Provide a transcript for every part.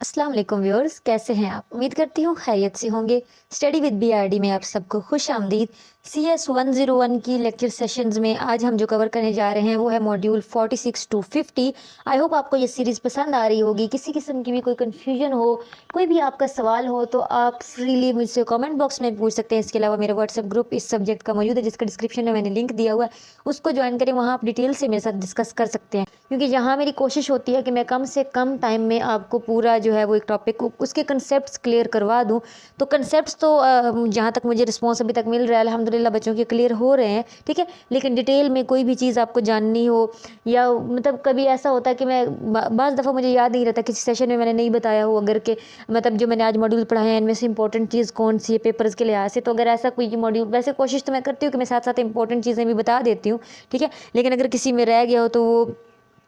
अस्सलाम वालेकुम व्यूअर्स, कैसे हैं आप? उम्मीद करती हूँ खैरियत से होंगे। स्टडी विद बीआरडी में आप सबको खुश आमदीद। CS 101 की लेक्चर सेशंस में आज हम जो कवर करने जा रहे हैं वो है मॉड्यूल 46 टू 50। आई होप आपको ये सीरीज़ पसंद आ रही होगी। किसी किस्म की भी कोई कन्फ्यूजन हो, कोई भी आपका सवाल हो तो आप फ्रीली मुझसे कमेंट बॉक्स में पूछ सकते हैं। इसके अलावा मेरा व्हाट्सएप ग्रुप इस सब्जेक्ट का मौजूद है, जिसका डिस्क्रिप्शन में मैंने लिंक दिया हुआ है, उसको ज्वाइन करें। वहाँ आप डिटेल से मेरे साथ डिस्कस कर सकते हैं, क्योंकि यहाँ मेरी कोशिश होती है कि मैं कम से कम टाइम में आपको पूरा जो है वो एक टॉपिक उसके कंसेप्ट्स क्लियर करवा दूँ। तो कंसेप्ट्स तो जहाँ तक मुझे रिस्पॉन्स अभी तक मिल रहा है अल्हम्दुलिल्लाह बच्चों के क्लियर हो रहे हैं, ठीक है। लेकिन डिटेल में कोई भी चीज़ आपको जाननी हो, या मतलब कभी ऐसा होता है कि मैं बाज़ दफ़ा मुझे याद नहीं रहता, किसी सेशन में मैंने नहीं बताया हो, अगर के मतलब जो मैंने आज मॉड्यूल पढ़ाए हैं इनमें से इंपॉर्टेंट चीज़ कौन सी है पेपर्स के लिहाज से। तो अगर ऐसा कोई मॉड्यूल, वैसे कोशिश तो मैं करती हूँ कि मैं साथ साथ इंपॉर्टेंट चीज़ें भी बता देती हूँ, ठीक है। लेकिन अगर किसी में रह गया हो तो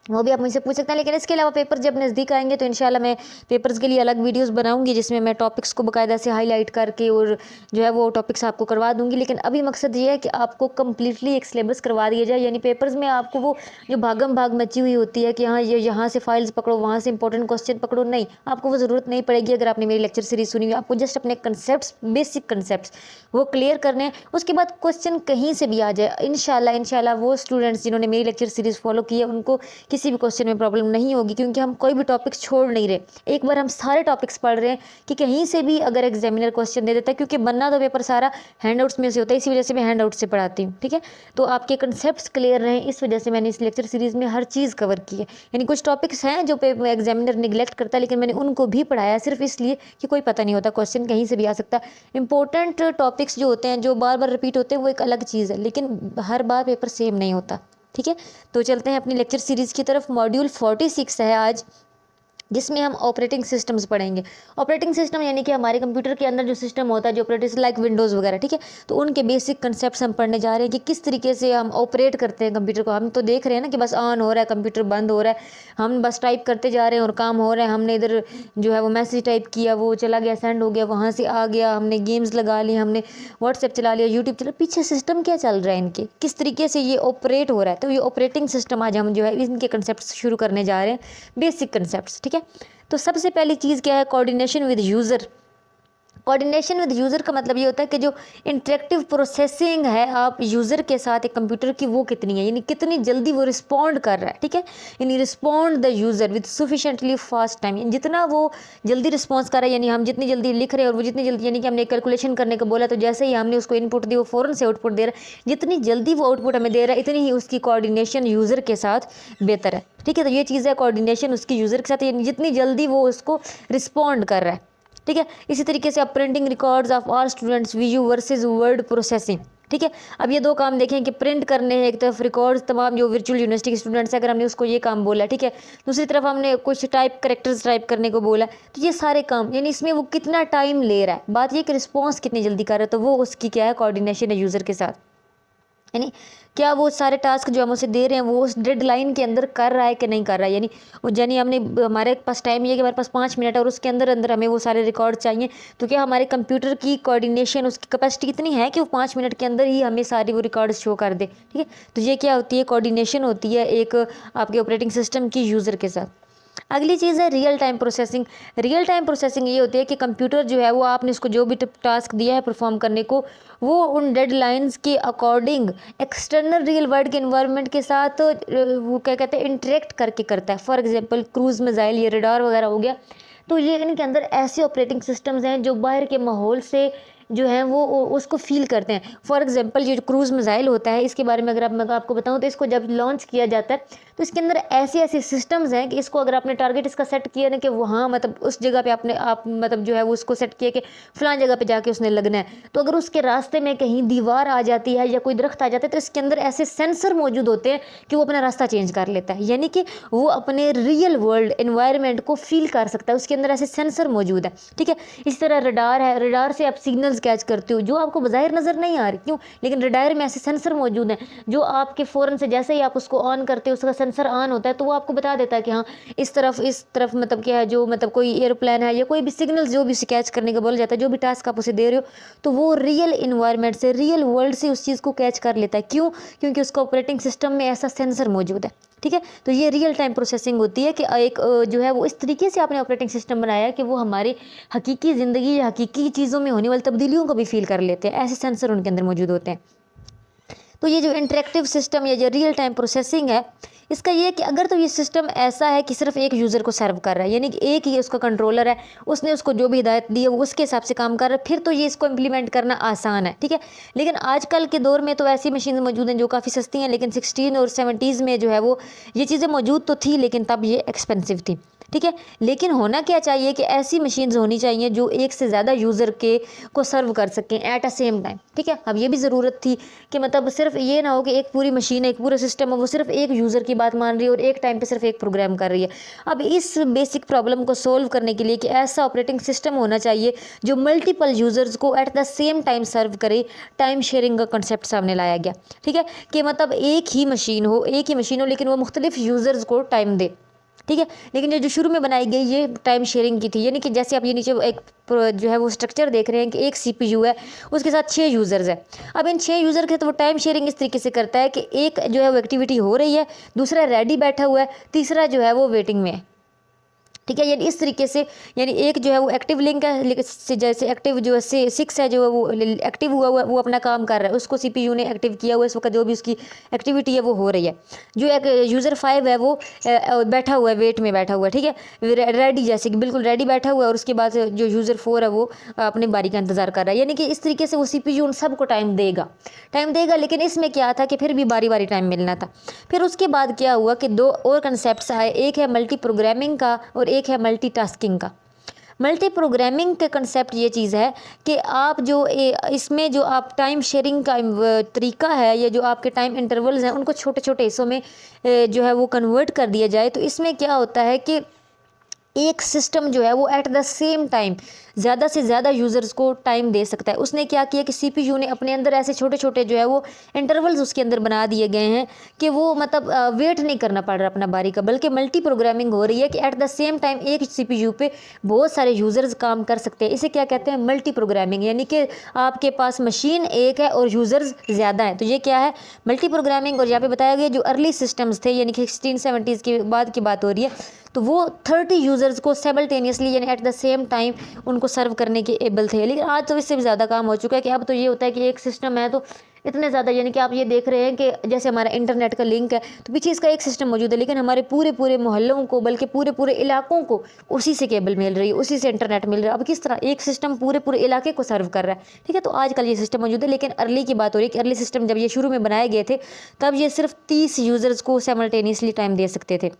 वो भी आप मुझसे पूछ सकते हैं। लेकिन इसके अलावा पेपर जब नज़दीक आएंगे तो इंशाल्लाह मैं पेपर्स के लिए अलग वीडियोस बनाऊंगी, जिसमें मैं टॉपिक्स को बाकायदा से हाईलाइट करके और जो है वो टॉपिक्स आपको करवा दूंगी। लेकिन अभी मकसद ये है कि आपको कम्प्लीटली एक सिलेबस करवा दिया जाए, यानी पेपर्स में आपको वो जो भागम भाग मची हुई होती है कि हाँ ये यहाँ से फाइल्स पकड़ो, वहाँ से इंपॉर्टेंट क्वेश्चन पकड़ो, नहीं, आपको वो ज़रूरत नहीं पड़ेगी। अगर आपने मेरी लेक्चर सीरीज सुनी हुई, आपको जस्ट अपने कंसेप्ट, बेसिक कंसेप्ट वो क्लियर करने हैं। उसके बाद क्वेश्चन कहीं से भी आ जाए, इंशाल्लाह वो स्टूडेंट्स जिन्होंने मेरी लेक्चर सीरीज़ फॉलो की है उनको किसी भी क्वेश्चन में प्रॉब्लम नहीं होगी, क्योंकि हम कोई भी टॉपिक छोड़ नहीं रहे। एक बार हम सारे टॉपिक्स पढ़ रहे हैं कि कहीं से भी अगर एग्जामिनर क्वेश्चन दे देता है, क्योंकि बनना तो पेपर सारा हैंडआउट्स में से होता है, इसी वजह से मैं हैंडआउट से पढ़ाती हूँ, ठीक है। तो आपके कंसेप्ट क्लियर रहें, इस वजह से मैंने इस लेक्चर सीरीज़ में हर चीज़ कवर की है। यानी कुछ टॉपिक्स हैं जो एग्जामिनर निगलेक्ट करता है, लेकिन मैंने उनको भी पढ़ाया सिर्फ इसलिए कि कोई पता नहीं होता, क्वेश्चन कहीं से भी आ सकता है। इंपॉर्टेंट टॉपिक्स जो होते हैं, जो बार बार रिपीट होते हैं, वो एक अलग चीज़ है, लेकिन हर बार पेपर सेम नहीं होता, ठीक है। तो चलते हैं अपनी लेक्चर सीरीज़ की तरफ। मॉड्यूल 46 है आज, जिसमें हम ऑपरेटिंग सिस्टम्स पढ़ेंगे। ऑपरेटिंग सिस्टम यानी कि हमारे कंप्यूटर के अंदर जो सिस्टम होता है, जो ऑपरेटिंग लाइक विंडोज़ वगैरह, ठीक है। तो उनके बेसिक कंसेप्ट्स हम पढ़ने जा रहे हैं कि किस तरीके से हम ऑपरेट करते हैं कंप्यूटर को। हम तो देख रहे हैं ना कि बस ऑन हो रहा है, कंप्यूटर बंद हो रहा है, हम बस टाइप करते जा रहे हैं और काम हो रहा है। हमने इधर जो है वो मैसेज टाइप किया, वो चला गया, सेंड हो गया, वहाँ से आ गया, हमने गेम्स लगा ली, हमने व्हाट्सएप चला लिया, यूट्यूब चला। पीछे सिस्टम क्या चल रहा है इनके, किस तरीके से ये ऑपरेट हो रहा है। तो ये ऑपरेटिंग सिस्टम आज हम जो है इनके कंसेप्ट शुरू करने जा रहे हैं, बेसिक कंसेप्ट, ठीक है। तो सबसे पहली चीज़ क्या है, coordination with user. Coordination with user का मतलब ये होता है कि जो इंटरेक्टिव प्रोसेसिंग है आप यूज़र के साथ एक कंप्यूटर की, वो कितनी है, यानी कितनी जल्दी वो रिस्पॉन्ड कर रहा है, ठीक है। यानी respond the user with sufficiently fast time, जितना वो जल्दी रिस्पॉन्स कर रहा है, यानी हम जितनी जल्दी लिख रहे हैं और वो जितनी जल्दी, यानी कि हमने कैलकुलेशन करने को बोला तो जैसे ही हमने उसको इनपुट दी वो फ़ौरन से आउटपुट दे रहा है। जितनी जल्दी वो आउटपुट हमें दे रहा है, इतनी ही उसकी कोऑर्डिनेशन यूज़र के साथ बेहतर है, ठीक है। तो ये चीज़ है कोऑर्डिनेशन उसकी यूज़र के साथ, यानी जितनी जल्दी वो उसको रिस्पॉन्ड कर रहा है, ठीक है। इसी तरीके से अब printing records of all students Vu versus word processing, ठीक है। अब ये दो काम देखें कि प्रिंट करने हैं, एक तरफ रिकॉर्ड्स तमाम जो वर्चुअल यूनिवर्सिटी के स्टूडेंट्स हैं, अगर हमने उसको ये काम बोला, ठीक है, दूसरी तरफ हमने कुछ करेक्टर्स टाइप करने को बोला, तो ये सारे काम, यानी इसमें वो कितना टाइम ले रहा है, बात ये कि रिस्पॉन्स कितनी जल्दी कर रहा है, तो वो उसकी क्या है, कोऑर्डिनेशन है यूज़र के साथ। यानी क्या वो सारे टास्क जो हम उसे दे रहे हैं वो उस डेडलाइन के अंदर कर रहा है कि नहीं कर रहा है। यानी हमने, हमारे पास टाइम ये कि हमारे पास 5 मिनट है और उसके अंदर अंदर हमें वो सारे रिकॉर्ड चाहिए, तो क्या हमारे कंप्यूटर की कोऑर्डिनेशन, उसकी कैपेसिटी इतनी है कि वो 5 मिनट के अंदर ही हमें सारी वो रिकॉर्ड शो कर दे, ठीक है। तो ये क्या होती है, कोऑर्डिनेशन होती है एक आपके ऑपरेटिंग सिस्टम की यूज़र के साथ। अगली चीज़ है real time processing. Real time processing ये होती है कि कंप्यूटर जो है वो आपने इसको जो भी टास्क दिया है परफॉर्म करने को, वो उन डेडलाइंस के अकॉर्डिंग एक्सटर्नल रियल वर्ल्ड के इन्वायरमेंट के साथ वो क्या कहते हैं, इंटरेक्ट करके करता है। फॉर एग्जांपल क्रूज़ मिसाइल, ये रडार वगैरह हो गया, तो ये इनके अंदर ऐसे ऑपरेटिंग सिस्टम्स हैं जो बाहर के माहौल से जो है वो उसको फील करते हैं। फॉर एग्जांपल ये जो क्रूज़ मिसाइल होता है, इसके बारे में अगर मैं आपको बताऊं तो इसको जब लॉन्च किया जाता है तो इसके अंदर ऐसे ऐसे सिस्टम्स हैं कि इसको अगर आपने टारगेट इसका सेट किया ना कि वहाँ मतलब उस जगह पे आपने मतलब जो है वो उसको सेट किया कि फलां जगह पे जाके उसने लगना है, तो अगर उसके रास्ते में कहीं दीवार आ जाती है या कोई दरख्त आ जाता है तो इसके अंदर ऐसे सेंसर मौजूद होते हैं कि वो अपना रास्ता चेंज कर लेता है, यानी कि वो अपने रियल वर्ल्ड एनवायरनमेंट को फील कर सकता है, उसके अंदर ऐसे सेंसर मौजूद है, ठीक है। इस तरह रडार है, रडार से आप सिग्नल्स कैच करती हो जो आपको बाहर नज़र नहीं आ रही, क्यों, लेकिन रडार में ऐसे सेंसर मौजूद हैं जो आपके फ़ौरन से जैसे ही आप उसको ऑन करते हो उसका सेंसर ऑन होता है तो वो आपको बता देता है कि हाँ इस तरफ मतलब क्या है, जो मतलब कोई एयरप्लेन है या कोई भी सिग्नल जो भी उसे कैच करने का बोला जाता है, जो भी टास्क आप उसे दे रहे हो, तो वो रियल इन्वायरमेंट से, रियल वर्ल्ड से उस चीज़ को कैच कर लेता है। क्यों? क्योंकि उसका ऑपरेटिंग सिस्टम में ऐसा सेंसर मौजूद है। ठीक है, तो ये रियल टाइम प्रोसेसिंग होती है कि एक जो है वो इस तरीके से आपने ऑपरेटिंग सिस्टम बनाया है कि वो हमारी हकीकी ज़िंदगी या हकीकी चीज़ों में होने वाली तब्दीलियों को भी फील कर लेते हैं। ऐसे सेंसर उनके अंदर मौजूद होते हैं। तो ये जो इंटरेक्टिव सिस्टम या जो रियल टाइम प्रोसेसिंग है, इसका ये है कि अगर तो ये सिस्टम ऐसा है कि सिर्फ एक यूज़र को सर्व कर रहा है, यानी कि एक ही उसका कंट्रोलर है, उसने उसको जो भी हिदायत दी है वो उसके हिसाब से काम कर रहा है, फिर तो ये इसको इम्प्लीमेंट करना आसान है। ठीक है, लेकिन आजकल के दौर में तो ऐसी मशीन मौजूद हैं जो काफ़ी सस्ती हैं, लेकिन 16 और 70s में जो है वो ये चीज़ें मौजूद तो थी, लेकिन तब ये एक्सपेंसिव थी। ठीक है, लेकिन होना क्या चाहिए कि ऐसी मशीन्स होनी चाहिए जो एक से ज़्यादा यूज़र के को सर्व कर सकें एट अ सेम टाइम। ठीक है, अब ये भी ज़रूरत थी कि मतलब सिर्फ ये ना हो कि एक पूरी मशीन है, एक पूरा सिस्टम है, वो सिर्फ एक यूज़र की बात मान रही है और एक टाइम पे सिर्फ एक प्रोग्राम कर रही है। अब इस बेसिक प्रॉब्लम को सोल्व करने के लिए कि ऐसा ऑपरेटिंग सिस्टम होना चाहिए जो मल्टीपल यूज़र्स को एट द सेम टाइम सर्व करे, टाइम शेयरिंग का कंसेप्ट सामने लाया गया। ठीक है, कि मतलब एक ही मशीन हो लेकिन वो मुख्तलिफ यूज़र्स को टाइम दे। ठीक है, लेकिन ये जो शुरू में बनाई गई ये टाइम शेयरिंग की थी, यानी कि जैसे आप ये नीचे एक जो है वो स्ट्रक्चर देख रहे हैं कि एक CPU है, उसके साथ 6 यूज़र्स है। अब इन 6 यूज़र के तो वो टाइम शेयरिंग इस तरीके से करता है कि एक जो है वो एक्टिविटी हो रही है, दूसरा रेडी बैठा हुआ है, तीसरा जो है वो वेटिंग में है। ठीक है, यानी इस तरीके से, यानी एक जो है वो एक्टिव लिंक है, लेकिन जैसे एक्टिव जो है 6 है जो है वो एक्टिव हुआ वो अपना काम कर रहा है, उसको CPU ने एक्टिव किया हुआ है, इस वक्त जो भी उसकी एक्टिविटी है वो हो रही है। जो एक यूज़र 5 है वो बैठा हुआ है, वेट में बैठा हुआ है। ठीक है, रेडी, जैसे कि बिल्कुल रेडी बैठा हुआ है, और उसके बाद जो यूज़र 4 है वो अपनी बारी का इंतज़ार कर रहा है। यानी कि इस तरीके से वो CPU उन सबको टाइम देगा, लेकिन इसमें क्या था कि फिर भी बारी बारी टाइम मिलना था। फिर उसके बाद क्या हुआ कि 2 और कंसेप्ट आए, एक है मल्टी प्रोग्रामिंग का और एक है मल्टीटास्किंग का। मल्टी प्रोग्रामिंग के कंसेप्ट ये चीज़ है कि आप जो इसमें जो आप टाइम शेयरिंग का तरीका है या जो आपके टाइम इंटरवल्स हैं उनको छोटे छोटे हिस्सों में जो है वो कन्वर्ट कर दिया जाए। तो इसमें क्या होता है कि एक सिस्टम जो है वो एट द सेम टाइम ज़्यादा से ज़्यादा यूज़र्स को टाइम दे सकता है। उसने क्या किया कि CPU ने अपने अंदर ऐसे छोटे छोटे जो है वो इंटरवल्स उसके अंदर बना दिए गए हैं कि वो मतलब वेट नहीं करना पड़ रहा अपना बारी का, बल्कि मल्टी प्रोग्रामिंग हो रही है कि एट द सेम टाइम एक CPU पे बहुत सारे यूज़र्स काम कर सकते हैं। इसे क्या कहते हैं? Multi programming. यानी कि आपके पास मशीन एक है और यूज़र्स ज़्यादा हैं, तो ये क्या है? Multi programming. और यहाँ पे बताया गया जो अर्ली सिस्टम्स थे, यानी कि 1670s के बाद की बात हो रही है, तो वो 30 यूज़र्स को साइमल्टेनियसली यानी एट द सेम टाइम उनको सर्व करने के एबल थे। लेकिन आज तो इससे भी ज़्यादा काम हो चुका है कि अब तो ये होता है कि एक सिस्टम है तो इतने ज़्यादा, यानी कि आप ये देख रहे हैं कि जैसे हमारा इंटरनेट का लिंक है तो पीछे इसका एक सिस्टम मौजूद है, लेकिन हमारे पूरे पूरे मोहल्लों को, बल्कि पूरे पूरे इलाकों को उसी से केबल मिल रही है, उसी से इंटरनेट मिल रहा है। अब किस तरह एक सिस्टम पूरे पूरे इलाके को सर्व कर रहा है। ठीक है, तो आजकल ये सिस्टम मौजूद है, लेकिन अर्ली की बात हो रही है कि अर्ली सिस्टम जब ये शुरू में बनाए गए थे तब ये सिर्फ 30 यूज़र्स को साइमल्टेनियसली टाइम दे सकते थे।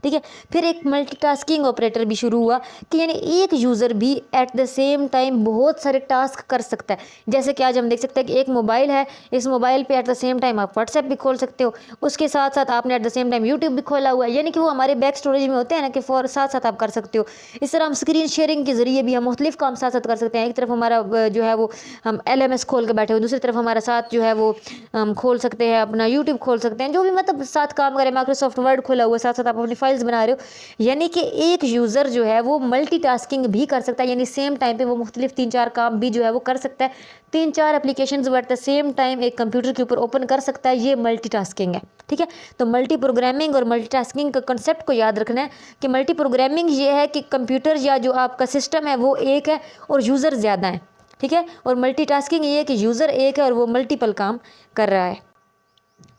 ठीक है, फिर एक मल्टीटास्किंग ऑपरेटर भी शुरू हुआ कि यानी एक यूज़र भी एट द सेम टाइम बहुत सारे टास्क कर सकता है। जैसे कि आज हम देख सकते हैं कि एक मोबाइल है, इस मोबाइल पे एट द सेम टाइम आप व्हाट्सएप भी खोल सकते हो, उसके साथ साथ आपने at the same time YouTube भी खोला हुआ है, यानी कि वो हमारे बैक स्टोरेज में होते हैं ना कि फॉर साथ साथ आप कर सकते हो। इस तरह हम स्क्रीन शेयरिंग के ज़रिए भी हम मुख्तलिफ काम साथ साथ कर सकते हैं। एक तरफ हमारा जो है वो हम LMS खोल के बैठे हो, दूसरी तरफ हमारा साथ जो है वो हम खोल सकते हैं, अपना यूट्यूब खोल सकते हैं, जो भी मतलब साथ काम करें। माइक्रोसॉफ्ट वर्ड खोला हुआ है, साथ साथ आप अपनी फाइल्स बना रहे हो, यानी कि एक यूज़र जो है वो मल्टीटास्किंग भी कर सकता है, यानी सेम टाइम पे वो मुख्तलिफ 3-4 काम भी जो है वो कर सकता है। 3-4 applications at the same time एक कंप्यूटर के ऊपर ओपन कर सकता है, ये मल्टीटास्किंग है। ठीक है, तो मल्टी प्रोग्रामिंग और मल्टीटास्किंग का कंसेप्ट को याद रखना है कि मल्टी प्रोग्रामिंग ये है कि कंप्यूटर या जो आपका सिस्टम है वो एक है और यूज़र ज़्यादा है। ठीक है, और मल्टीटास्किंग ये है कि यूज़र एक है और वो मल्टीपल काम कर रहा है।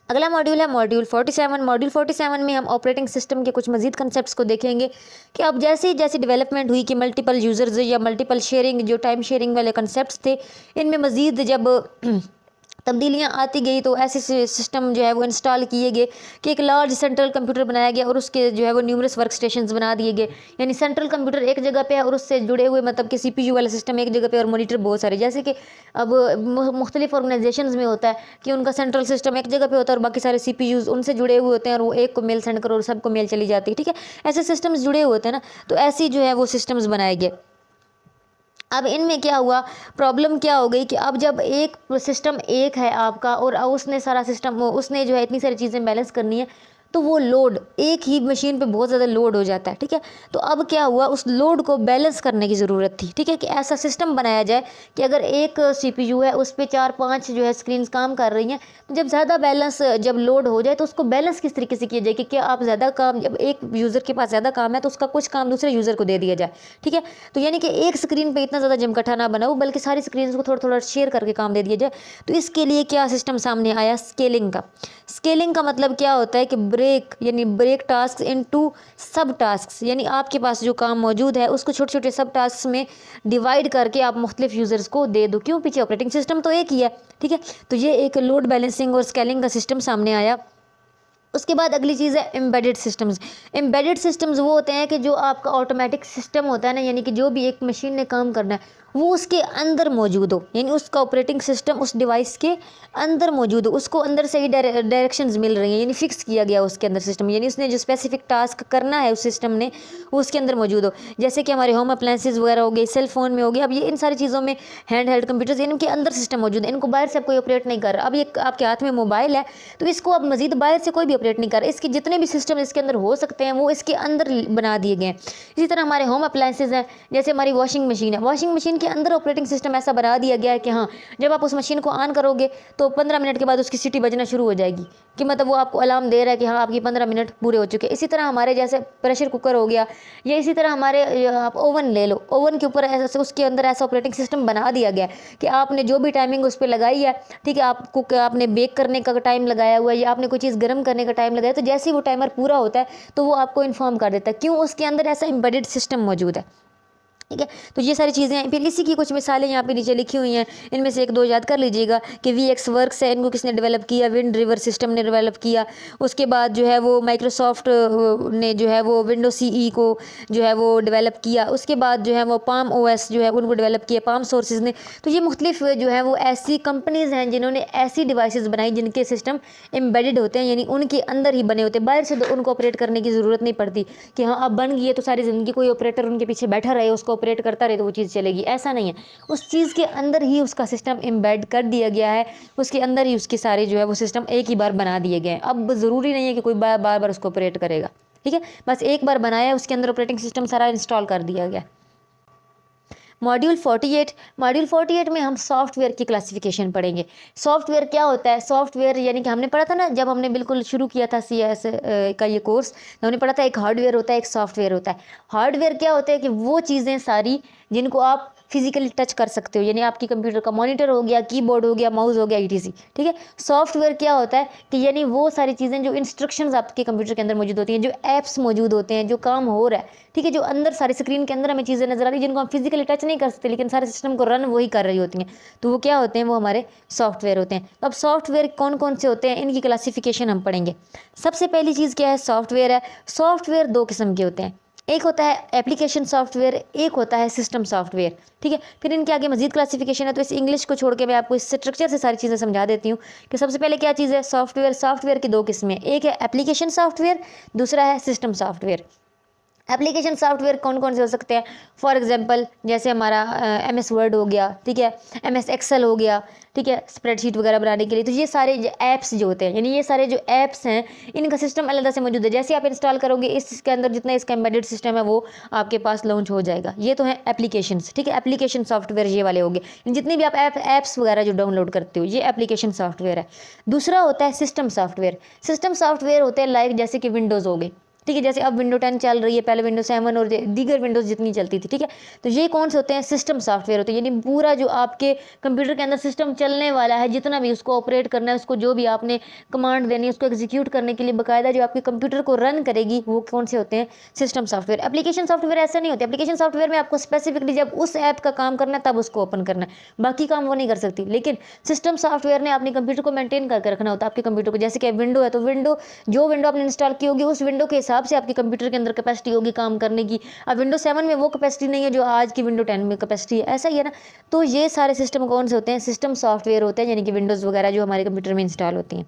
अगला मॉड्यूल है मॉड्यूल 47। मॉड्यूल 47 में हम ऑपरेटिंग सिस्टम के कुछ मजीद कंसेप्ट्स को देखेंगे कि अब जैसे जैसे डेवलपमेंट हुई कि मल्टीपल यूज़र्स या मल्टीपल शेयरिंग, जो टाइम शेयरिंग वाले कंसेप्ट्स थे, इनमें मजीद जब तब्दीलियाँ आती गई तो ऐसे सिस्टम जो है वो इंस्टॉल किए गए कि एक लार्ज सेंट्रल कंप्यूटर बनाया गया और उसके जो है वो न्यूमरस वर्क स्टेशंस बना दिए गए। यानी सेंट्रल कंप्यूटर एक जगह पे है और उससे जुड़े हुए मतलब कि CPU वाला सिस्टम एक जगह पे और मॉनिटर बहुत सारे। जैसे कि अब मुख्तलिफ ऑर्गेनाइजेशंस में होता है कि उनका सेंट्रल सिस्टम एक जगह पे होता है और बाकी सारे CPUs उनसे जुड़े हुए होते हैं और वो एक को मेल सेंड करो और सबको मेल चली जाती है। ठीक है, ऐसे सिस्टम्स जुड़े हुए होते हैं ना, तो ऐसी जो है वो सिस्टम्स बनाए गए। अब इनमें क्या हुआ, प्रॉब्लम क्या हो गई कि अब जब एक सिस्टम एक है आपका और उसने सारा सिस्टम उसने जो है इतनी सारी चीज़ें बैलेंस करनी है, तो वो लोड एक ही मशीन पे बहुत ज़्यादा लोड हो जाता है, ठीक है। तो अब क्या हुआ, उस लोड को बैलेंस करने की ज़रूरत थी, ठीक है, कि ऐसा सिस्टम बनाया जाए कि अगर एक सीपीयू है उस पे 4-5 जो है स्क्रीन्स काम कर रही हैं, तो जब ज़्यादा बैलेंस जब लोड हो जाए तो उसको बैलेंस किस तरीके से किया जाए कि क्या आप ज़्यादा काम, जब एक यूज़र के पास ज़्यादा काम है तो उसका कुछ काम दूसरे यूज़र को दे दिया जाए, ठीक है। तो यानी कि एक स्क्रीन पे इतना ज़्यादा जमकट्ठा ना बनाओ, बल्कि सारी स्क्रीन को थोड़ा थोड़ा शेयर करके काम दे दिया जाए। तो इसके लिए क्या सिस्टम सामने आया, स्केलिंग का। स्केलिंग का मतलब क्या होता है कि break task into sub task, यानी आपके पास जो काम मौजूद है उसको छोटे छोटे सब टास्क में डिवाइड करके आप मुख्तलिफ यूज़र्स को दे दो। क्यों, पीछे ऑपरेटिंग सिस्टम तो एक ही है, ठीक है। तो ये एक लोड बैलेंसिंग और स्केलिंग का सिस्टम सामने आया। उसके बाद अगली चीज़ है एम्बेडेड सिस्टम्स। एम्बेडेड सिस्टम्स वो होते हैं कि जो आपका ऑटोमेटिक सिस्टम होता है ना, यानी कि जो भी एक मशीन ने काम करना है वो उसके अंदर मौजूद हो, यानी उसका ऑपरेटिंग सिस्टम उस डिवाइस के अंदर मौजूद हो, उसको अंदर से ही डायरेक्शंस मिल रही हैं, यानी फिक्स किया गया उसके अंदर सिस्टम, यानी उसने जो स्पेसिफिक टास्क करना है उस सिस्टम ने वो उसके अंदर मौजूद हो। जैसे कि हमारे होम अप्लायंसेज वगैरह हो गए, सेल फोन में हो गया, अब ये इन सारी चीज़ों में हैंड हेल्ड कंप्यूटर्स, इनके अंदर सिस्टम मौजूद है, इनको बाहर से आप कोई ऑपरेट नहीं कर रहा। अब ये आपके हाथ में मोबाइल है तो इसको अब मजीद बाहर से कोई भी ऑपरेट नहीं कर रहा, इसके जितने भी सिस्टम इसके अंदर हो सकते हैं वो इसके अंदर बना दिए गए हैं। इसी तरह हमारे होम अप्लायंसेज हैं, जैसे हमारी वॉशिंग मशीन है, वॉशिंग मशीन के अंदर ऑपरेटिंग सिस्टम ऐसा बना दिया गया है कि हाँ, जब आप उस मशीन को ऑन करोगे तो 15 मिनट के बाद उसकी सीटी बजना शुरू हो जाएगी, कि मतलब वो आपको अलार्म दे रहा है कि हाँ आपकी 15 मिनट पूरे हो चुके हैं। इसी तरह हमारे जैसे प्रेशर कुकर हो गया, या इसी तरह हमारे आप ओवन ले लो, ओवन के ऊपर ऐसा उसके अंदर ऐसा ऑपरेटिंग सिस्टम बना दिया गया है कि आपने जो भी टाइमिंग उस पर लगाई है, ठीक है, आपको आपने बेक करने का टाइम लगाया हुआ है या आपने कोई चीज़ गर्म करने का टाइम लगाया, तो जैसे ही वो टाइमर पूरा होता है तो वो आपको इन्फॉर्म कर देता है। क्यों, उसके अंदर ऐसा एम्बेडेड सिस्टम मौजूद है, ठीक है। तो ये सारी चीज़ें हैं। फिर इसी की कुछ मिसालें यहाँ पे नीचे लिखी हुई हैं, इनमें से एक दो याद कर लीजिएगा कि VX वर्क्स है, इनको किसने डेवलप किया, विंड रिवर सिस्टम ने डेवलप किया। उसके बाद जो है वो माइक्रोसॉफ्ट ने जो है वो विंडो CE को जो है वो डेवलप किया। उसके बाद जो है वो पाम OS जो है उनको डेवलप किया पाम सोर्सेज ने। तो ये मुख्तलिफ जो है वो ऐसी कंपनीज़ हैं जिन्होंने ऐसी डिवाइसेस बनाई जिनके सिस्टम एम्बेडेड होते हैं, यानी उनके अंदर ही बने होते हैं, बाहर से उनको ऑपरेट करने की ज़रूरत नहीं पड़ती कि हाँ अब बन गई है तो सारी ज़िंदगी कोई ऑपरेटर उनके पीछे बैठा रहे उसको ऑपरेट करता रहे तो वो चीज़ चलेगी, ऐसा नहीं है। उस चीज़ के अंदर ही उसका सिस्टम एम्बेड कर दिया गया है, उसके अंदर ही उसके सारे जो है वो सिस्टम एक ही बार बना दिए गए हैं। अब ज़रूरी नहीं है कि कोई बार बार उसको ऑपरेट करेगा, ठीक है, बस एक बार बनाया उसके अंदर ऑपरेटिंग सिस्टम सारा इंस्टॉल कर दिया गया। मॉड्यूल 48 में हम सॉफ्टवेयर की क्लासिफिकेशन पढ़ेंगे। सॉफ्टवेयर क्या होता है, सॉफ्टवेयर यानी कि हमने पढ़ा था ना जब हमने बिल्कुल शुरू किया था CS का ये कोर्स, तो हमने पढ़ा था एक हार्डवेयर होता है एक सॉफ्टवेयर होता है। हार्डवेयर क्या होता है कि वो चीज़ें सारी जिनको आप फिजिकली टच कर सकते हो, यानी आपकी कंप्यूटर का मॉनिटर हो गया, कीबोर्ड हो गया, माउस हो गया, ETC, ठीक है। सॉफ्टवेयर क्या होता है कि यानी वो सारी चीज़ें जो इंस्ट्रक्शंस आपके कंप्यूटर के अंदर मौजूद होती हैं, जो ऐप्स मौजूद होते हैं, जो काम हो रहा है, ठीक है, जो अंदर सारी स्क्रीन के अंदर हमें चीज़ें नजर आ रही हैं जिनको हम फिजिकली टच नहीं कर सकते, लेकिन सारे सिस्टम को रन वही कर रही होती हैं, तो वो क्या होते हैं, वो हमारे सॉफ्टवेयर होते हैं। तो अब सॉफ्टवेयर कौन कौन से होते हैं, इनकी क्लासिफिकेशन हम पढ़ेंगे। सबसे पहली चीज़ क्या है, सॉफ्टवेयर है। सॉफ्टवेयर दो किस्म के होते हैं, एक होता है एप्लीकेशन सॉफ्टवेयर, एक होता है सिस्टम सॉफ्टवेयर, ठीक है। फिर इनके आगे मजीद क्लासिफिकेशन है, तो इस इंग्लिश को छोड़ के मैं आपको इस स्ट्रक्चर से सारी चीज़ें समझा देती हूँ कि सबसे पहले क्या चीज़ है सॉफ्टवेयर। सॉफ्टवेयर की दो किस्में, एक है एप्लीकेशन सॉफ्टवेयर, दूसरा है सिस्टम सॉफ्टवेयर। एप्लीकेशन सॉफ्टवेयर कौन कौन से हो सकते हैं, फॉर एग्जांपल जैसे हमारा MS वर्ड हो गया, ठीक है, MS एक्सेल हो गया, ठीक है, स्प्रेडशीट वगैरह बनाने के लिए। तो ये सारे ऐप्स जो होते हैं, यानी ये सारे जो ऐप्स हैं इनका सिस्टम अलग से मौजूद है, जैसे आप इंस्टॉल करोगे इसके अंदर जितना इसका एम्बेडेड सिस्टम है वो आपके पास लॉन्च हो जाएगा। ये तो है एप्लीकेशंस, ठीक है, एप्लीकेशन सॉफ्टवेयर ये वाले हो गए, जितने भी आप ऐप्स वगैरह जो डाउनलोड करते हो ये एप्लीकेशन सॉफ्टवेयर है। दूसरा होता है सिस्टम सॉफ्टवेयर। सिस्टम सॉफ्टवेयर होते हैं लाइक जैसे कि विंडोज़ हो गई, ठीक है, जैसे अब विंडो 10 चल रही है, पहले विंडो 7 और दीगर विंडोज़ जितनी चलती थी, ठीक है। तो ये कौन से होते हैं, सिस्टम सॉफ्टवेयर होते हैं, यानी पूरा जो आपके कंप्यूटर के अंदर सिस्टम चलने वाला है, जितना भी उसको ऑपरेट करना है, उसको जो भी आपने कमांड देनी है, उसको एग्जीक्यूट करने के लिए बाकायदा जो आपके कंप्यूटर को रन करेगी, वो कौन से होते हैं, सिस्टम सॉफ्टवेयर। एप्लीकेशन सॉफ्टवेयर ऐसा नहीं होता, एप्लीकेशन सॉफ्टवेयर में आपको स्पेसिफिकली जब उस ऐप का काम करना है तब उसको ओपन करना है, बाकी काम वो नहीं कर सकती। लेकिन सिस्टम सॉफ्टवेयर ने अपने कंप्यूटर को मेंटेन करके रखना होता है, आपके कंप्यूटर को, जैसे कि विंडो है तो जो विंडो आपने इंस्टॉल की होगी उस विंडो के हिसाब से आपके कंप्यूटर के अंदर कैपेसिटी होगी काम करने की। अब विंडो 7 में वो कैपेसिटी नहीं है जो आज की विंडो 10 में कैपेसिटी है, ऐसा ही है ना। तो ये सारे सिस्टम कौन से होते हैं, सिस्टम सॉफ्टवेयर होते हैं, यानी कि विंडोज़ वगैरह जो हमारे कंप्यूटर में इंस्टॉल होती हैं।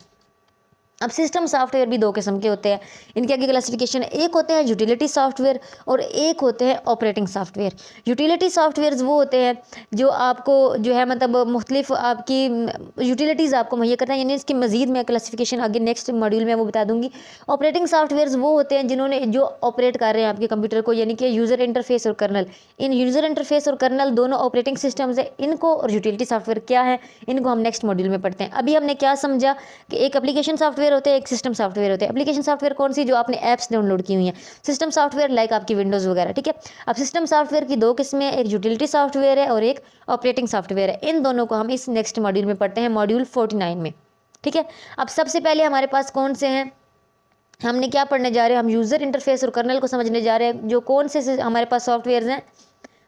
अब सिस्टम सॉफ्टवेयर भी दो किस्म के होते हैं, इनके आगे क्लासिफिकेशन, एक होते हैं यूटिलिटी सॉफ्टवेयर और एक होते हैं ऑपरेटिंग सॉफ्टवेयर। यूटिलिटी सॉफ्टवेयर्स वो होते हैं जो आपको जो है मतलब मुख्तलिफ आपकी यूटिलिटीज़ आपको मुहैया करना है, यानी इसकी मजीद मैं क्लासिफिकेशन आगे नेक्स्ट मॉड्यूल में वो बता दूंगी। ऑपरेटिंग सॉफ्टवेयर्स वो होते हैं जिन्होंने जो ऑपरेट कर रहे हैं आपके कंप्यूटर को, यानी कि यूज़र इंटरफेस और कर्नल। इन यूज़र इंटरफेस और कर्नल दोनों ऑपरेटिंग सिस्टम्स है, इनको और यूटिलिटी सॉफ्टवेयर क्या है इनको हम नेक्स्ट मॉड्यूल में पढ़ते हैं। अभी हमने क्या समझा कि एक एप्लीकेशन सॉफ्टवेयर होते हैं, एक सिस्टम सॉफ्टवेयर होते हैं। एप्लीकेशन सॉफ्टवेयर कौन सी, जो आपने ऐप्स डाउनलोड की हुई हैं। सिस्टम सॉफ्टवेयर लाइक आपकी विंडोज़ वगैरह, ठीक है। अब सिस्टम सॉफ्टवेयर की दो किस्में हैं, एक यूटिलिटी सॉफ्टवेयर है और एक ऑपरेटिंग सॉफ्टवेयर है। इन दोनों को हम इस नेक्स्ट मॉड्यूल में पढ़ते हैं, मॉड्यूल 49 में, ठीक है। अब सबसे पहले हमारे पास कौन से हैं, हमने क्या पढ़ने जा रहे हैं, हम यूज़र इंटरफेस और कर्नल को समझने जा रहे हैं। जो कौन से हमारे पास सॉफ्टवेयर हैं,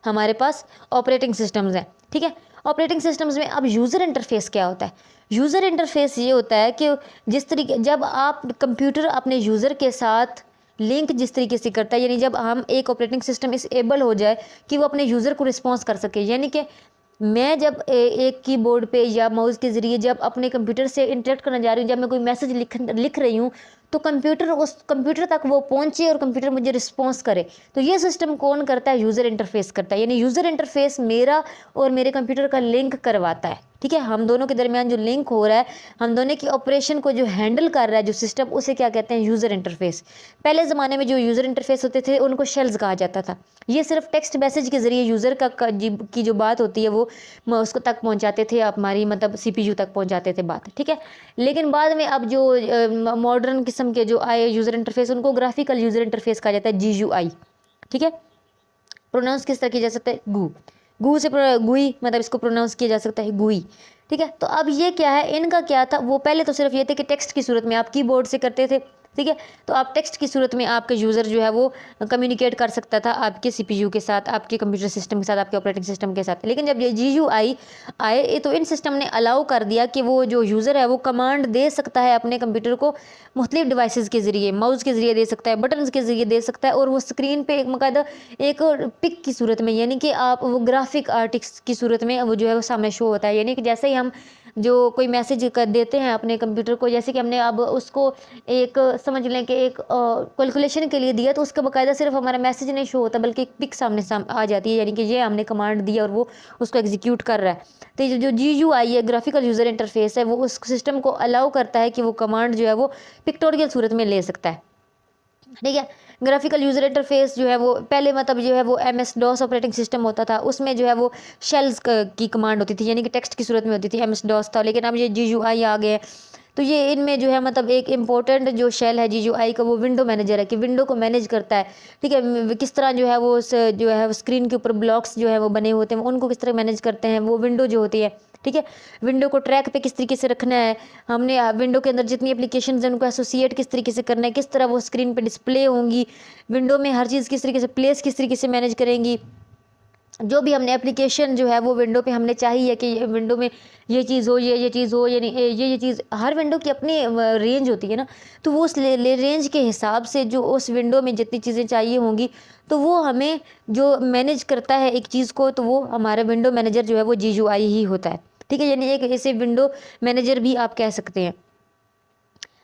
हमारे पास ऑपरेटिंग सिस्टम्स हैं, ठीक है। ऑपरेटिंग सिस्टम्स में अब यूज़र इंटरफेस क्या होता है। यूज़र इंटरफेस ये होता है कि जिस तरीके जब आप कंप्यूटर अपने यूज़र के साथ लिंक जिस तरीके से करता है, यानी जब हम एक ऑपरेटिंग सिस्टम इस एबल हो जाए कि वो अपने यूज़र को रिस्पॉन्स कर सके, यानी कि मैं जब एक कीबोर्ड पे या माउस के ज़रिए जब अपने कंप्यूटर से इंटरेक्ट करना जा रही हूँ, जब मैं कोई मैसेज लिख रही हूँ, तो कंप्यूटर उस कंप्यूटर तक वो पहुँचे और कंप्यूटर मुझे रिस्पॉन्स करे, तो ये सिस्टम कौन करता है, यूज़र इंटरफेस करता है। यानी यूज़र इंटरफेस मेरा और मेरे कंप्यूटर का लिंक करवाता है, ठीक है। हम दोनों के दरमियान जो लिंक हो रहा है, हम दोनों की ऑपरेशन को जो हैंडल कर रहा है जो सिस्टम, उसे क्या कहते हैं, यूज़र इंटरफेस। पहले ज़माने में जो यूज़र इंटरफेस होते थे उनको शेल्स कहा जाता था। ये सिर्फ टेक्स्ट मैसेज के ज़रिए यूज़र की जो बात होती है वो उसको तक पहुंचाते थे, हमारी मतलब CPU तक पहुंचाते थे बात, ठीक है। लेकिन बाद में अब जो मॉडर्न किस्म के जो आए यूज़र इंटरफेस, उनको ग्राफिकल यूज़र इंटरफेस कहा जाता है, GUI, ठीक है। प्रोनाउंस किस तरह किया जा सकता है, गू से गुई, मतलब इसको प्रोनाउंस किया जा सकता है गुई, ठीक है। तो अब ये क्या है, इनका क्या था, वो पहले तो सिर्फ ये थे कि टेक्स्ट की सूरत में आप कीबोर्ड से करते थे, ठीक है। तो आप टेक्स्ट की सूरत में आपके यूज़र जो है वो कम्युनिकेट कर सकता था आपके CPU के साथ, आपके कंप्यूटर सिस्टम के साथ, आपके ऑपरेटिंग सिस्टम के साथ। लेकिन जब ये GUI आए तो इन सिस्टम ने अलाउ कर दिया कि वो जो यूज़र है वो कमांड दे सकता है अपने कंप्यूटर को मुख्तलिफ डिवाइसेस के ज़रिए, माउस के ज़रिए दे सकता है, बटन्स के ज़रिए दे सकता है, और वो स्क्रीन पे एक बाकायदा एक पिक की सूरत में, यानी कि आप वो ग्राफिक आर्टिक्स की सूरत में वो जो है वो सामने शो होता है। यानी कि जैसे ही हम जो कोई मैसेज कर देते हैं अपने कंप्यूटर को, जैसे कि हमने अब उसको एक समझ लें कि एक कैलकुलेशन के लिए दिया, तो उसका बाकायदा सिर्फ हमारा मैसेज नहीं शो होता बल्कि एक पिक सामने आ जाती है, यानी कि ये हमने कमांड दिया और वो उसको एग्जीक्यूट कर रहा है। तो ये जो GUI है, ग्राफिकल यूज़र इंटरफेस है, वो उस सिस्टम को अलाउ करता है कि वो कमांड जो है वो पिक्टोरियल सूरत में ले सकता है, ठीक है। ग्राफिकल यूज़र इंटरफेस जो है वो पहले मतलब जो है वो MS-DOS ऑपरेटिंग सिस्टम होता था, उसमें जो है वो शेल्स की कमांड होती थी, यानी कि टेक्स्ट की सूरत में होती थी, MS-DOS था। लेकिन अब ये GUI आ गए, तो ये इनमें जो है मतलब एक इम्पोर्टेंट जो शेल है GUI का, वो विंडो मैनेजर है, कि विंडो को मैनेज करता है, ठीक है। किस तरह जो है वो जो है स्क्रीन के ऊपर ब्लॉक्स जो है वो बने होते हैं, उनको किस तरह मैनेज करते हैं वो विंडो जो होती है, ठीक है। विंडो को ट्रैक पे किस तरीके से रखना है, हमने विंडो के अंदर जितनी एप्लीकेशंस हैं उनको एसोसिएट किस तरीके से करना है, किस तरह वो स्क्रीन पे डिस्प्ले होंगी, विंडो में हर चीज़ किस तरीके से प्लेस किस तरीके से मैनेज करेंगी। जो भी हमने एप्लीकेशन जो है वो विंडो पे हमने चाहिए कि विंडो में ये चीज़ हो, ये चीज़ हो, यानी ये चीज़, हर विंडो की अपनी रेंज होती है ना, तो वो उस रेंज के हिसाब से जो उस विंडो में जितनी चीज़ें चाहिए होंगी, तो वो हमें जो मैनेज करता है एक चीज़ को, तो वो हमारा विंडो मैनेजर जो है वो GUI ही होता है, ठीक है। यानी एक ऐसे विंडो मैनेजर भी आप कह सकते हैं।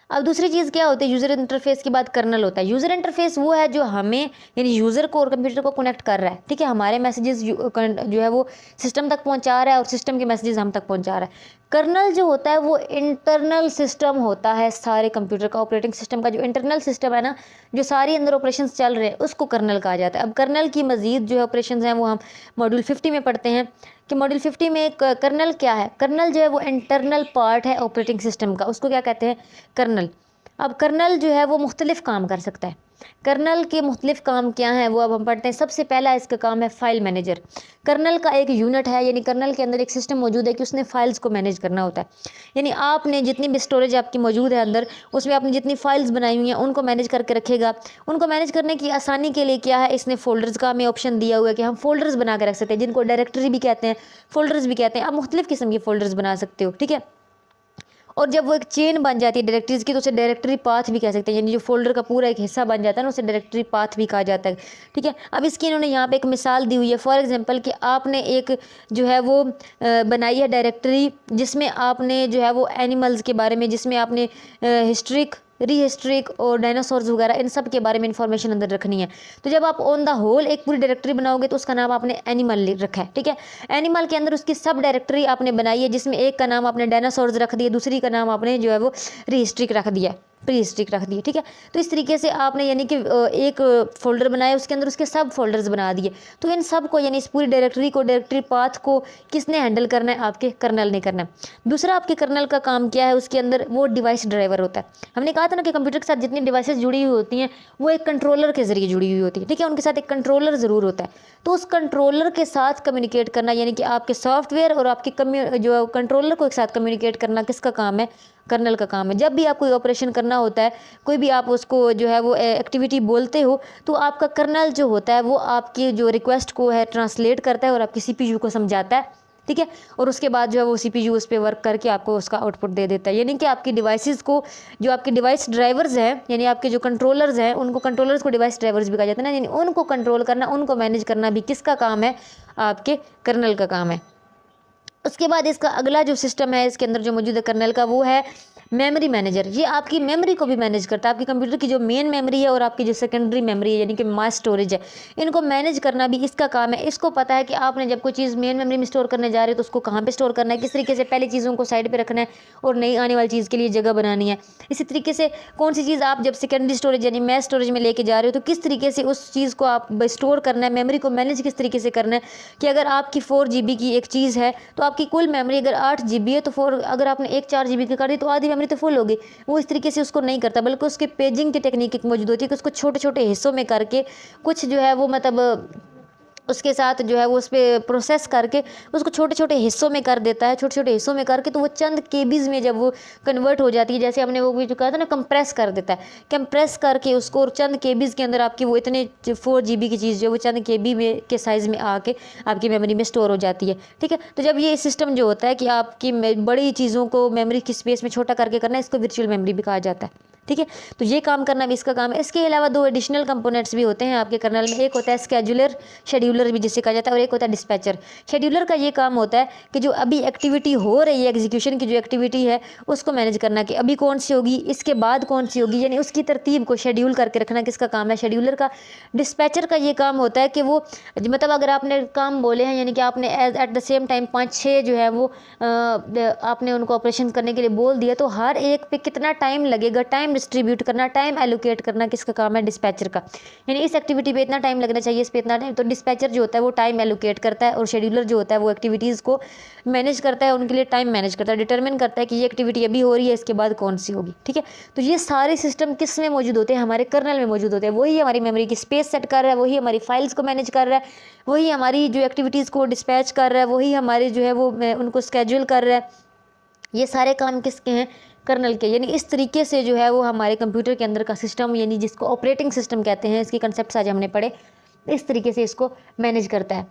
अब दूसरी चीज़ क्या होती है, यूज़र इंटरफेस के बाद कर्नल होता है। यूज़र इंटरफेस वो है जो हमें यानी यूज़र को और कंप्यूटर को कनेक्ट कर रहा है, ठीक है। हमारे मैसेजेस जो है वो सिस्टम तक पहुंचा रहा है और सिस्टम के मैसेजेस हम तक पहुंचा रहा है। कर्नल जो होता है वो इंटरनल सिस्टम होता है सारे कंप्यूटर का, ऑपरेटिंग सिस्टम का जो इंटरनल सिस्टम है ना, जो सारी अंदर ऑपरेशंस चल रहे हैं, उसको कर्नल कहा जाता है। अब कर्नल की मज़ीद जो ऑपरेशंस हैं वो हम मॉड्यूल 50 में पढ़ते हैं कि मॉड्यूल 50 में कर्नल क्या है। कर्नल जो है वो इंटरनल पार्ट है ऑपरेटिंग सिस्टम का, उसको क्या कहते हैं, कर्नल। अब कर्नल जो है वो मुख्तलिफ काम कर सकता है। कर्नल के मुख्तलिफ काम क्या हैं वो अब हम पढ़ते हैं। सबसे पहला इसका काम है फ़ाइल मैनेजर। कर्नल का एक यूनिट है, यानी कर्नल के अंदर एक सिस्टम मौजूद है कि उसने फाइल्स को मैनेज करना होता है। यानी आपने जितनी भी स्टोरेज आपकी मौजूद है अंदर, उसमें आपने जितनी फाइल्स बनाई हुई हैं उनको मैनेज करके रखेगा। उनको मैनेज करने की आसानी के लिए क्या है, इसने फ़ोल्डर्स का हमें ऑप्शन दिया हुआ है कि हम फ़ोल्डर्स बना के रख सकते हैं, जिनको डायरेक्टरी भी कहते हैं, फ़ोल्डर्स भी कहते हैं। आप मुख्तलिफ किस्म के फ़ोल्डर्स बना सकते हो, ठीक है। और जब वो एक चेन बन जाती है डायरेक्टरीज की तो उसे डायरेक्टरी पाथ भी कह सकते हैं, यानी जो फोल्डर का पूरा एक हिस्सा बन जाता है ना उसे डायरेक्टरी पाथ भी कहा जाता है। ठीक है, अब इसकी इन्होंने यहाँ पे एक मिसाल दी हुई है। फॉर एग्जांपल कि आपने एक जो है वो बनाई है डायरेक्टरी जिसमें आपने जो है वो एनिमल्स के बारे में, जिसमें आपने हिस्ट्रिक, रीहिस्ट्रिक और डायनासोर्स वगैरह इन सब के बारे में इंफॉर्मेशन अंदर रखनी है। तो जब आप ऑन द होल एक पूरी डायरेक्टरी बनाओगे तो उसका नाम आपने एनिमल रखा है। ठीक है, एनिमल के अंदर उसकी सब डायरेक्टरी आपने बनाई है, जिसमें एक का नाम आपने डायनासोर्स रख दिया, दूसरी का नाम आपने जो है वो रीहिस्ट्रिक रख दिया, प्री हिस्ट्रिक रख दिए। ठीक है, तो इस तरीके से आपने यानी कि एक फोल्डर बनाया, उसके अंदर उसके सब फोल्डर्स बना दिए। तो इन सब को यानी इस पूरी डायरेक्टरी को, डायरेक्टरी पाथ को किसने हैंडल करना है? आपके कर्नल ने करना है। दूसरा आपके कर्नल का काम क्या है? उसके अंदर वो डिवाइस ड्राइवर होता है। हमने कहा था ना कि कंप्यूटर के साथ जितनी डिवाइसेस जुड़ी हुई होती हैं वो एक कंट्रोलर के जरिए जुड़ी हुई होती है। ठीक है, उनके साथ एक कंट्रोलर ज़रूर होता है। तो उस कंट्रोलर के साथ कम्युनिकेट करना, यानी कि आपके सॉफ्टवेयर और आपके जो कंट्रोलर को एक साथ कम्युनिकेट करना किसका काम है? कर्नल का काम है। जब भी आप कोई ऑपरेशन करना होता है, कोई भी आप उसको जो है वो एक्टिविटी बोलते हो, तो आपका कर्नल जो होता है वो आपकी जो रिक्वेस्ट को है ट्रांसलेट करता है और आपकी सीपीयू को समझाता है। ठीक है, और उसके बाद जो है वो सीपीयू उस पर वर्क करके आपको उसका आउटपुट दे देता है। यानी कि आपकी डिवाइसेस को, जो आपके डिवाइस ड्राइवर्स हैं, यानी आपके जो कंट्रोलर्स हैं, उनको कंट्रोलर्स को डिवाइस ड्राइवर्स भी कहा जाता है ना, यानी उनको कंट्रोल करना, उनको मैनेज करना भी किसका काम है? आपके कर्नल का काम है। उसके बाद इसका अगला जो सिस्टम है इसके अंदर जो मौजूद है कर्नल का, वो है मेमोरी मैनेजर। ये आपकी मेमोरी को भी मैनेज करता है। आपकी कंप्यूटर की जो मेन मेमोरी है और आपकी जो सेकेंडरी मेमोरी है, यानी कि मास स्टोरेज है, इनको मैनेज करना भी इसका काम है। इसको पता है कि आपने जब कोई चीज़ मेन मेमोरी में स्टोर करने जा रहे हो तो उसको कहाँ पे स्टोर करना है, किस तरीके से पहले चीज़ों को साइड पे रखना है और नई आने वाली चीज़ के लिए जगह बनानी है। इसी तरीके से कौन सी चीज़ आप जब सेकेंडरी स्टोरेज यानी मैस स्टोरेज में लेके जा रहे हो तो किस तरीके से उस चीज़ को आप स्टोर करना है, मेमोरी को मैनेज किस तरीके से करना है कि अगर आपकी 4 GB की एक चीज़ है तो आपकी कुल मेमोरी अगर 8 GB है तो 4, अगर आपने एक 4 GB की कर दी तो आधी मेमोरी तो फुल होगी। वो इस तरीके से उसको नहीं करता, बल्कि उसके पेजिंग की टेक्निक एक मौजूद होती है कि उसको छोटे छोटे हिस्सों में करके कुछ जो है वो मतलब उसके साथ जो है वो उस पर प्रोसेस करके उसको छोटे छोटे हिस्सों में कर देता है। छोटे छोटे हिस्सों में करके तो वो चंद केबीज़ में जब वो कन्वर्ट हो जाती है, जैसे हमने वो भी जो कहा था ना, कंप्रेस कर देता है। कंप्रेस करके उसको और चंद केबीज़ के अंदर आपकी वो इतने 4 GB की चीज़ जो है वो चंद केबी में के साइज़ में आके आपकी मेमोरी में स्टोर हो जाती है। ठीक है, तो जब ये सिस्टम जो होता है कि आपकी बड़ी चीज़ों को मेमोरी की स्पेस में छोटा करके करना है, इसको वर्चुअल मेमोरी भी कहा जाता है। ठीक है, तो ये काम करना भी इसका काम है। इसके अलावा 2 एडिशनल कंपोनेंट्स भी होते हैं आपके कर्नल में। एक होता है स्केड्यूलर, शेड्यूलर भी जिसे कहा जाता है, और एक होता है डिस्पैचर। शेड्यूलर का ये काम होता है कि जो अभी एक्टिविटी हो रही है, एग्जीक्यूशन की जो एक्टिविटी है उसको मैनेज करना कि अभी कौन सी होगी, इसके बाद कौन सी होगी, यानी उसकी तरतीब को शेड्यूल करके रखना किसका काम है? शेड्यूलर का। डिस्पैचर का ये काम होता है कि वो मतलब अगर आपने काम बोले हैं, यानी कि आपने एट द सेम टाइम 5-6 जो है वो आपने उनको ऑपरेशन करने के लिए बोल दिया, तो हर एक पे कितना टाइम लगेगा, टाइम डिस्ट्रीब्यूट करना, टाइम एलोकेट करना किसका काम है? डिस्पैचर का। यानी इस एक्टिविटी पे इतना टाइम लगना चाहिए, इस पे इतना टाइम। तो डिस्पैचर जो होता है वो टाइम एलोकेट करता है और शेड्यूलर जो होता है वो एक्टिविटीज़ को मैनेज करता है, उनके लिए टाइम मैनेज करता है, डिटरमिन करता है कि ये एक्टिविटी अभी हो रही है, इसके बाद कौन सी होगी। ठीक है, तो ये सारे सिस्टम किस में मौजूद होते हैं? हमारे कर्नल में मौजूद होते हैं। वही हमारी मेमोरी की स्पेस सेट कर रहा है, वही हमारी फाइल्स को मैनेज कर रहा है, वही हमारी जो एक्टिविटीज़ को डिस्पैच कर रहा है, वही हमारे जो है वो उनको स्केड्यूल कर रहा है। ये सारे काम किसके हैं? कर्नल के। यानी इस तरीके से जो है वो हमारे कंप्यूटर के अंदर का सिस्टम, यानी जिसको ऑपरेटिंग सिस्टम कहते हैं, इसके कंसेप्ट आज हमने पढ़े, इस तरीके से इसको मैनेज करता है।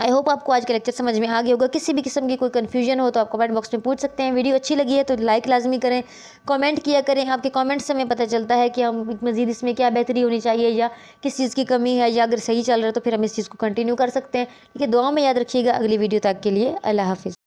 आई होप आपको आज का लेक्चर समझ में आ गया होगा। किसी भी किस्म की कोई कन्फ्यूजन हो तो आप कमेंट बॉक्स में पूछ सकते हैं। वीडियो अच्छी लगी है तो लाइक लाजमी करें, कमेंट किया करें। आपके कमेंट से हमें पता चलता है कि हम मज़ीद इसमें क्या बेहतरी होनी चाहिए या किस चीज़ की कमी है, या अगर सही चल रहा है तो फिर हम इस चीज़ को कंटिन्यू कर सकते हैं। ठीक है, दुआ में याद रखिएगा। अगली वीडियो तक के लिए अल्लाह हाफिज़।